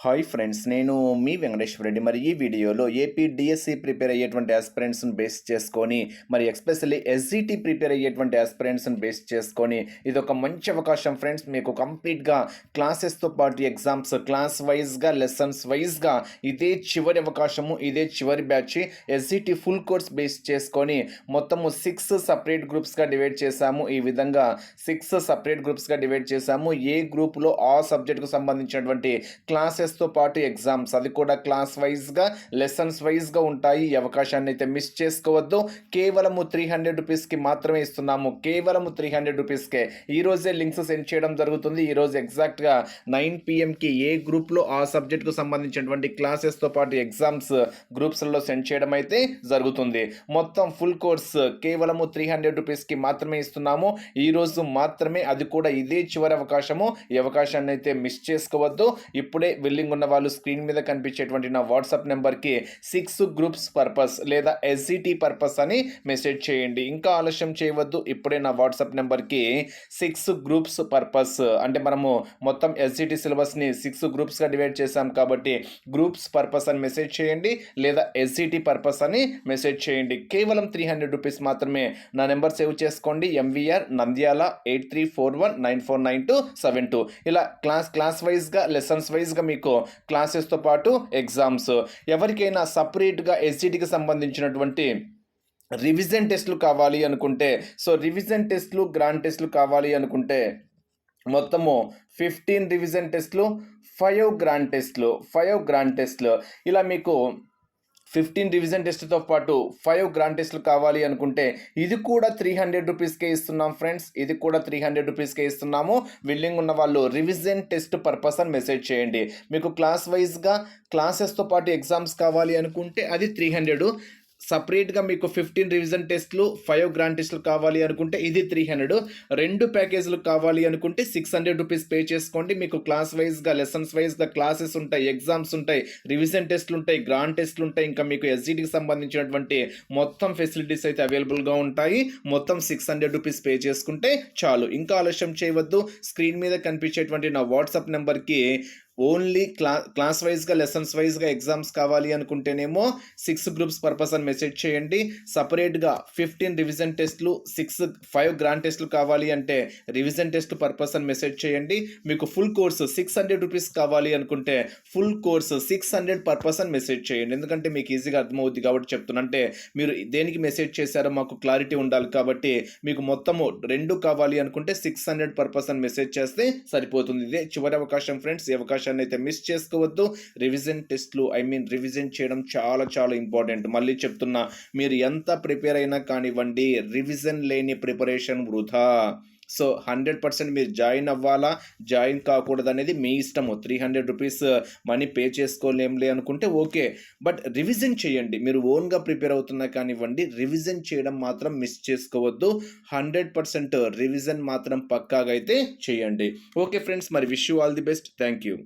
Hi friends, నేను మీ వెంకటేశ్వర రెడ్డి. మరి ఈ వీడియోలో ఏపీ డిఎస్సి ప్రిపేర్ అయ్యేటువంటి ఆస్పిరెంట్స్ని బేస్ చేసుకొని, మరి ఎస్పెషల్లీ ఎస్జిటి ప్రిపేర్ అయ్యేటువంటి ఆస్పిరెంట్స్ని బేస్ చేసుకొని ఇది ఒక మంచి అవకాశం ఫ్రెండ్స్. మీకు కంప్లీట్గా క్లాసెస్తో పాటు ఎగ్జామ్స్ క్లాస్ వైజ్గా లెసన్స్ వైజ్గా ఇదే చివరి అవకాశము, ఇదే చివరి batch. SGT full course base చేసుకొని మొత్తము 6 సపరేట్ గ్రూప్స్గా డివైడ్ చేశాము. ఈ విధంగా 6 సపరేట్ గ్రూప్స్గా డివైడ్ చేశాము. ఏ గ్రూప్లో ఆ సబ్జెక్టుకు సంబంధించినటువంటి క్లాసెస్తో పాటు ఎగ్జామ్స్, అది కూడా క్లాస్ వైజ్గా లెసన్స్ వైజ్గా ఉంటాయి. ఈ అవకాశాన్ని అయితే మిస్ చేసుకోవద్దు. కేవలము 300 రూపీస్కి మాత్రమే ఇస్తున్నాము. కేవలము 300 రూపీస్కే ఈరోజే లింక్స్ సెండ్ చేయడం జరుగుతుంది. ఈరోజు ఎగ్జాక్ట్గా 9 PMకి ఏ గ్రూప్లో ఆ సబ్జెక్టుకు సంబంధించినటువంటి క్లాసెస్తో పాటు ఎగ్జామ్స్ గ్రూప్స్లో సెండ్ చేయడం అయితే జరుగుతుంది. మొత్తం ఫుల్ కోర్స్ కేవలము 300 రూపీస్కి మాత్రమే ఇస్తున్నాము. ఈరోజు మాత్రమే, అది కూడా ఇదే చివరి అవకాశము. ఈ అవకాశాన్ని అయితే మిస్ చేసుకోవద్దు. ఇప్పుడే బిల్లింగ్ ఉన్న వాళ్ళు స్క్రీన్ మీద కనిపించేటువంటి నా వాట్సాప్ నెంబర్కి 6 గ్రూప్స్ పర్పస్ లేదా ఎస్జిటి పర్పస్ అని మెసేజ్ చేయండి. ఇంకా ఆలస్యం చేయవద్దు. ఇప్పుడే నా వాట్సాప్ నెంబర్కి 6 గ్రూప్స్ పర్పస్, అంటే మనము మొత్తం ఎస్జిటి సిలబస్ని 6 గ్రూప్స్గా డివైడ్ చేశాం కాబట్టి గ్రూప్స్ పర్పస్ అని మెసేజ్ చేయండి, లేదా ఎస్జిటి పర్పస్ అని మెసేజ్ చేయండి. కేవలం 300 రూపీస్ మాత్రమే. నా నెంబర్ సేవ్ చేసుకోండి, MVR నంద్యాల 8341949272. ఇలా క్లాస్ వైజ్గా లెసన్స్ వైజ్గా మీకు క్లాసెస్తో పాటు ఎగ్జామ్స్. ఎవరికైనా సపరేట్గా ఎస్జిటికి సంబంధించినటువంటి రివిజన్ టెస్టులు కావాలి అనుకుంటే, సో రివిజన్ టెస్టులు గ్రాండ్ టెస్టులు కావాలి అనుకుంటే మొత్తము 15 రివిజన్ టెస్టులు, 5 గ్రాండ్ టెస్టులు ఇలా మీకు 15 రివిజన్ టెస్ట్తో పాటు 5 గ్రాండ్ టెస్టులు కావాలి అనుకుంటే ఇది కూడా 300 రూపీస్కే ఇస్తున్నాం ఫ్రెండ్స్. ఇది కూడా 300 రూపీస్కే ఇస్తున్నాము. విల్లింగ్ ఉన్న వాళ్ళు రివిజన్ టెస్ట్ పర్పస్ అని మెసేజ్ చేయండి. మీకు క్లాస్ వైజ్గా క్లాసెస్తో పాటు ఎగ్జామ్స్ కావాలి అనుకుంటే అది 300. సపరేట్గా మీకు 15 రివిజన్ టెస్ట్లు 5 గ్రాండ్ టెస్టులు కావాలి అనుకుంటే ఇది 300. 2 ప్యాకేజీలు కావాలి అనుకుంటే 600 రూపీస్ పే చేసుకోండి. మీకు క్లాస్ వైజ్గా లెసన్స్ వైజ్గా క్లాసెస్ ఉంటాయి, ఎగ్జామ్స్ ఉంటాయి, రివిజన్ టెస్ట్లు ఉంటాయి, గ్రాండ్ టెస్ట్లు ఉంటాయి. ఇంకా మీకు ఎస్జిటికి సంబంధించినటువంటి మొత్తం ఫెసిలిటీస్ అయితే అవైలబుల్గా ఉంటాయి. మొత్తం 600 రూపీస్ పే చేసుకుంటే చాలు. ఇంకా ఆలస్యం చేయవద్దు. స్క్రీన్ మీద కనిపించేటువంటి నా వాట్సాప్ నెంబర్కి ఓన్లీ క్లాస్ వైజ్గా లెసన్స్ వైజ్గా ఎగ్జామ్స్ కావాలి అనుకుంటేనేమో 6 గ్రూప్స్ పర్పస్ అని మెసేజ్ చేయండి. సపరేట్గా 15 రివిజన్ టెస్ట్లు 5 గ్రాండ్ టెస్ట్లు కావాలి అంటే రివిజన్ టెస్ట్ పర్పస్ అని మెసేజ్ చేయండి. మీకు ఫుల్ కోర్స్ 600 రూపీస్ కావాలి అనుకుంటే ఫుల్ కోర్స్ 600 పర్పస్ అని మెసేజ్ చేయండి. ఎందుకంటే మీకు ఈజీగా అర్థమవుతుంది కాబట్టి చెప్తున్నా. అంటే మీరు దేనికి మెసేజ్ చేశారో మాకు క్లారిటీ ఉండాలి కాబట్టి మీకు మొత్తము 2 కావాలి అనుకుంటే 600 పర్పస్ అని మెసేజ్ చేస్తే సరిపోతుంది. ఇదే చివరి అవకాశం ఫ్రెండ్స్. ఈ అవకాశం అయితే మిస్ చేసుకోవద్దు. రివిజన్ టెస్ట్లు రివిజన్ చేయడం చాలా ఇంపార్టెంట్. మళ్ళీ చెప్తున్నా, మీరు ఎంత ప్రిపేర్ అయినా కానివ్వండి, రివిజన్ లేని ప్రిపరేషన్ వృధా. సో 100% మీరు జాయిన్ అవ్వాలా, జాయిన్ కాకూడదు అనేది మీ ఇష్టము. 300 రూపీస్ మనీ పే చేసుకోలేంలే అనుకుంటే ఓకే, బట్ రివిజన్ చేయండి. మీరు ఓన్గా ప్రిపేర్ అవుతున్నా కానివ్వండి, రివిజన్ చేయడం మాత్రం మిస్ చేసుకోవద్దు. 100% రివిజన్ మాత్రం పక్కాగా అయితే చేయండి. ఓకే ఫ్రెండ్స్, మరి wish you all the best. Thank you.